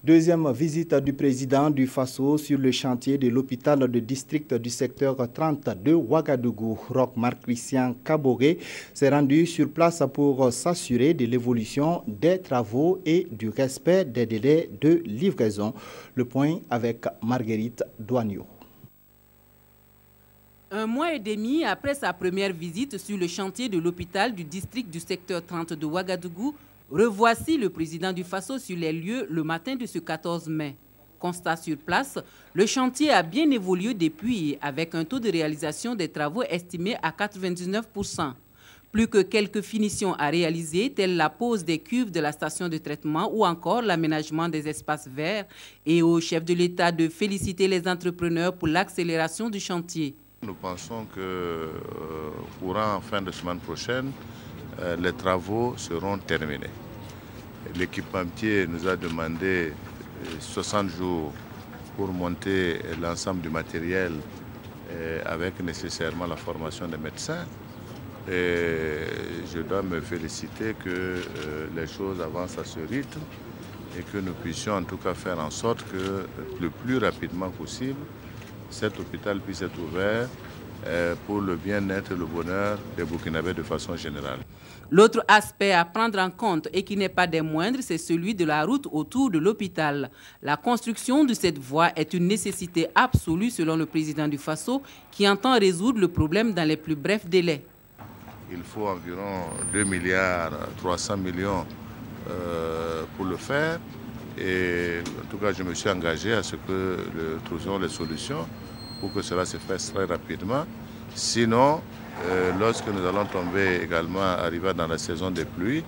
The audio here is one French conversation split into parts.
Deuxième visite du président du Faso sur le chantier de l'hôpital de district du secteur 30 de Ouagadougou. Roch Marc-Christian Kaboré s'est rendu sur place pour s'assurer de l'évolution des travaux et du respect des délais de livraison. Le point avec Marguerite Douagneau. Un mois et demi après sa première visite sur le chantier de l'hôpital du district du secteur 30 de Ouagadougou, revoici le président du Faso sur les lieux le matin de ce 14 mai. Constat sur place, le chantier a bien évolué depuis avec un taux de réalisation des travaux estimé à 99%. Plus que quelques finitions à réaliser, telles la pose des cuves de la station de traitement ou encore l'aménagement des espaces verts, et au chef de l'État de féliciter les entrepreneurs pour l'accélération du chantier. Nous pensons que courant fin de semaine prochaine, les travaux seront terminés. L'équipementier nous a demandé 60 jours pour monter l'ensemble du matériel avec nécessairement la formation des médecins. Et je dois me féliciter que les choses avancent à ce rythme et que nous puissions en tout cas faire en sorte que le plus rapidement possible, cet hôpital puisse être ouvert pour le bien-être et le bonheur des Burkinabés de façon générale. L'autre aspect à prendre en compte et qui n'est pas des moindres, c'est celui de la route autour de l'hôpital. La construction de cette voie est une nécessité absolue selon le président du Faso qui entend résoudre le problème dans les plus brefs délais. Il faut environ 2,3 milliards pour le faire. Et en tout cas, je me suis engagé à ce que nous trouvions les solutions pour que cela se fasse très rapidement. Sinon, lorsque nous allons tomber également, arriver dans la saison des pluies,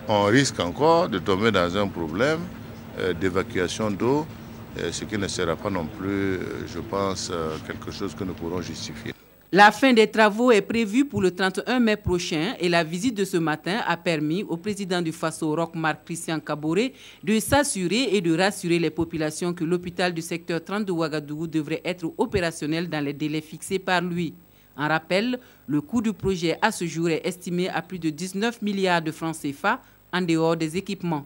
on risque encore de tomber dans un problème d'évacuation d'eau, ce qui ne sera pas non plus, je pense, quelque chose que nous pourrons justifier. La fin des travaux est prévue pour le 31 mai prochain et la visite de ce matin a permis au président du Faso, Roch Marc-Christian Kaboré, de s'assurer et de rassurer les populations que l'hôpital du secteur 30 de Ouagadougou devrait être opérationnel dans les délais fixés par lui. En rappel, le coût du projet à ce jour est estimé à plus de 19 milliards de francs CFA en dehors des équipements.